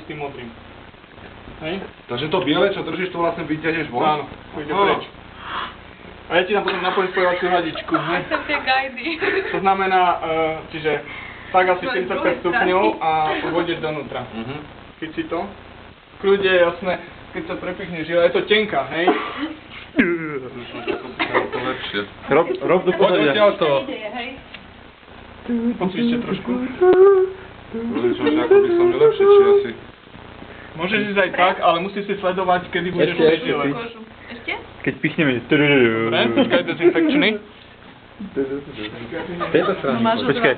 s tým modrým. Hej? Takže to biele, čo držíš, to vlastne vyťahneš von? Áno, pôjde preč. A ja ti tam potom napojím spojovaciu hadičku. Aj som tie guidy. To znamená, čiže tak asi 45 stupňov a vôjdeš donútra. Keď si to, kľude, jasné, keď sa prepichne žila, je to tenká, hej? To lepšie. Rob do Poď odtiaľ to. Pocvičte trošku. Čo, že ako by som mi lepšie, či asi... Môžeš ísť aj tak, ale musíš si sledovať, kedy budeš Ešte, žile. Ešte? Keď pichneme. Dobre, počkaj, dezinfekčný. Z tejto strany. Počkaj,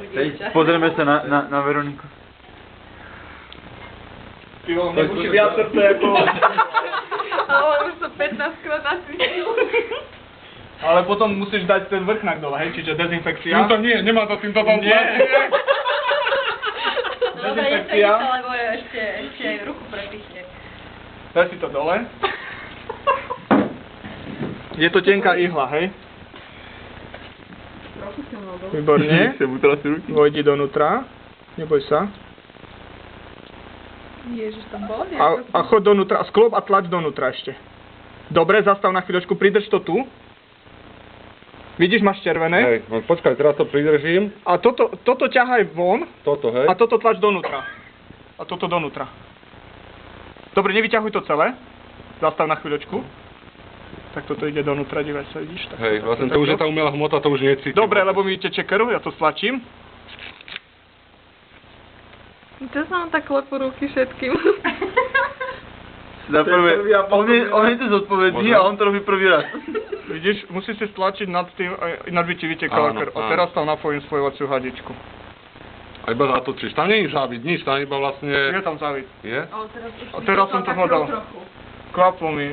pozrieme sa na Veroniku. Ty ho, mne musí viac srdce ako... Ale už som 15 krát nacvičil. Ale potom musíš dať ten vrchnák dole, hej, čiže dezinfekcia. No to nie, nemá to týmto tam Nie. Dobre, Dezinfekcia. lebo ešte ruku prepichne. Daj si to dole. Je to tenká ihla, hej? Výborne. Vojdi donútra. Neboj sa. Ježiš, to bol A chod donútra, sklop a tlač donútra ešte. Dobre, zastav na chvíľočku, pridrž to tu. Vidíš, máš červené. Hej, no počkaj, teraz to pridržím. A toto ťahaj von Toto, hej. a toto tlač donútra. A toto donútra. Dobre, nevyťahuj to celé. Zastav na chvíľočku. Tak toto ide donútra, dívaj sa, vidíš? Tak, Hej, vlastne to už je tá umelá hmota, to už necítim. Dobre, lebo mi teče krv, ja to stlačím. Čo sa mám tak klepu ruky všetkým? Za prvé, on je to zodpovedný a on to robí prvý raz. Vidíš, musíš si stlačiť nad tým, ináč by ti vytekala Áno, krv. A áno. teraz tam napojím spojovaciu hadičku. A iba zatočíš. Tam nie je závid, nič, tam iba vlastne... Je tam závid. Je? A teraz som to hľadal. Kvaplo mi,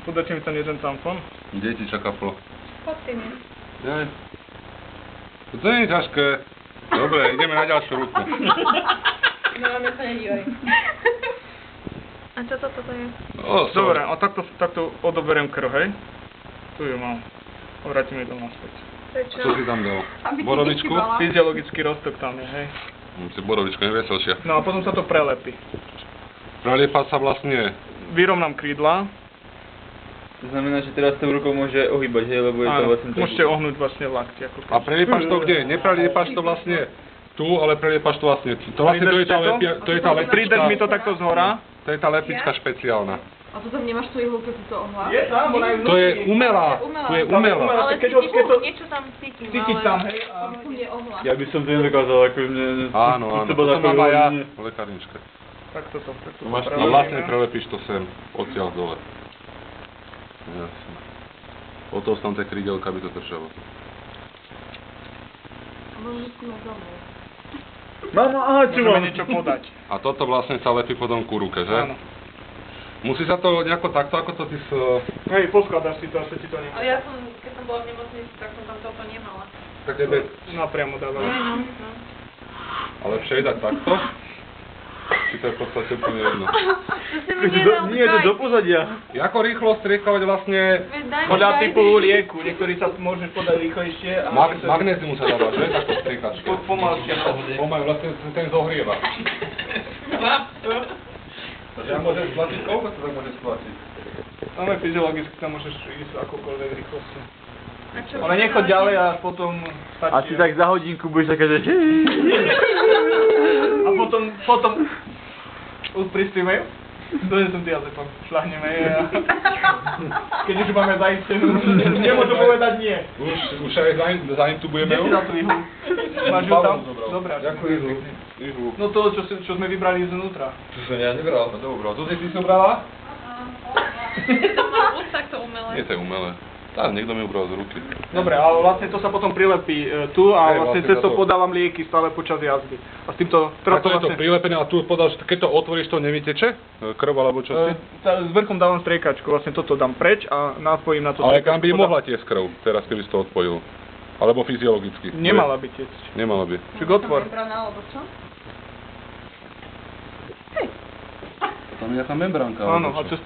podáte mi ten jeden tampon. Deti čaká plo. Pod tým. Jaj. To nie je ťažké. Dobre, ideme na ďalšiu ruku. No, mňa sa nedívaj. A čo toto je? Dobre, a takto odoberiem krv, hej? Tu ju mám. Vrátime to naspäť. Čo si tam dal? Borovičku? Fyziologický roztok tam je, hej? Si borovička neveselšia. No a potom sa to prelepí. Preliepa sa vlastne... Vyrovnám krídla. To znamená, že teraz tou rukou môže ohýbať, hej, lebo je to Áno, vlastne... môžete ohnúť vlastne lakti. Ako A preliepaš to kde? Nepreliepaš to vlastne tu, ale preliepaš to vlastne tu. To vlastne to je tá lepička. Pridrž mi to takto zhora. To je tá lepička špeciálna. A to tam nemáš tú ihlu, keď si to ohľa? Je tam, ona je To je umelá. To je umelá. Ale Keď cítim, to- niečo tam cítim, Cítiť ale... tam, hej? A... Tu je ohľa. Ja by som to nedokázal, ako mne... Áno, áno. To mám aj ja v lekárničke. Takto to A vlastne prelepíš to sem, odtiaľ dole. Jasne. Od toho tam tie krídelka by to držalo. Mama, aha, čo Môžeme mám? niečo podať. A toto vlastne sa lepí potom ku ruke, že? Áno. Musí sa to nejako takto, ako to ty s... Hej, poskladaš si to, asi ti to Ale nemá. ja som, keď som bola v nemocnici, tak som tam toto nemala. Tak tebe... Napriamo dávaj. No. Ale lepšie je dať takto? Či to je v podstate úplne jedno? To si mi nedal, Nie, to do pozadia. Ako rýchlo striekavať vlastne... Daj mi Podľa guidy. typu lieku. Niektorí sa môžeš podať rýchlejšie. A Magnézium sa dáva, že? Takto striekačke. Pomalšie. Pomaly, vlastne ten zohrieva. Takže ja môžem stlačiť, koľko to tak môže stlačiť? Tam je fyziologicky, tam môžeš ísť akokoľvek rýchlosťou. A čo Ale nechoď ďalej a potom stačí. Asi tak za hodinku budeš taká, že... A potom už pristývajú. Donesem ti jazepom, šľahneme a... Keď už máme zaistenú, nemôžu povedať nie. Už aj zaintubujeme Kde si ju? na tú ihlu? Máš ju tam? Dobre. Ďakujem. Ihlu. No to, čo sme vybrali znútra. Čo som ja nebral, to dobro. To si sobrala? To má už takto umelé. Nie, to je umelé. Tá, niekto mi ubral z ruky. Dobre, ale vlastne to sa potom prilepí tu a Hej, vlastne vlastne cez to za to. podávam lieky stále počas jazdy. A s týmto... A to je to prilepené a tu podáš, keď to otvoríš, to nevyteče? Krv alebo čo si? S vrchom dávam striekačku, vlastne toto dám preč a napojím na to Ale striekačku. kam by mohla tiesť krv, teraz keby si to odpojil? Alebo fyziologicky? Nemala by tiecť. Nemala by. Čiže otvor. Membrana, alebo čo? Tam je nejaká membránka. Áno, a cez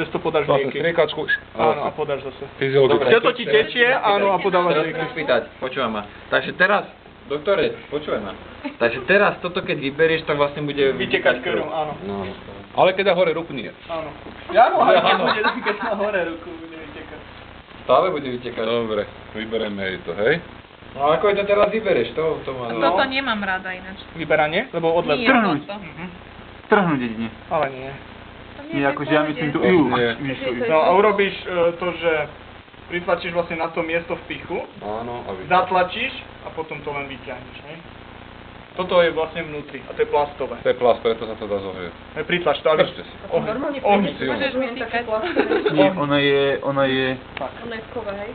to podáš Vlastne lieky. striekačku. Áno, a podáš zase. Fyziologicky. Čo to ti tečie, áno, a podávaš Teraz lieky. chcem spýtať, počúvam ma. Takže teraz Doktore, počúvaj ma. Takže teraz toto keď vyberieš, tak vlastne bude Vytekať krv, áno. No. Ale keď dá hore ruku, nie. Áno. Ja no, ale keď Áno. bude keď na hore ruku, bude vytekať. Stále bude vytekať. Dobre, vyberieme jej to, hej? No ako to teraz vybereš, to má... A toto nemám rada ináč. Vyberanie? Lebo odlev. Nie, Trhnúť. toto. Trhnúť jedine. Ale nie. To Nie, akože ja myslím tu, Nie. No a urobíš to, že pritlačíš vlastne na to miesto v pichu, Áno, a vy. zatlačíš a potom to len vyťahneš, hej? Toto je vlastne vnútri a to je plastové. To je plast, preto sa to dá zohrieť. Hej, pritlač to, ale... Držte si. A to normálne Ohni. môžeš mi také plastové. Nie, ona je... Ona je v kove, hej?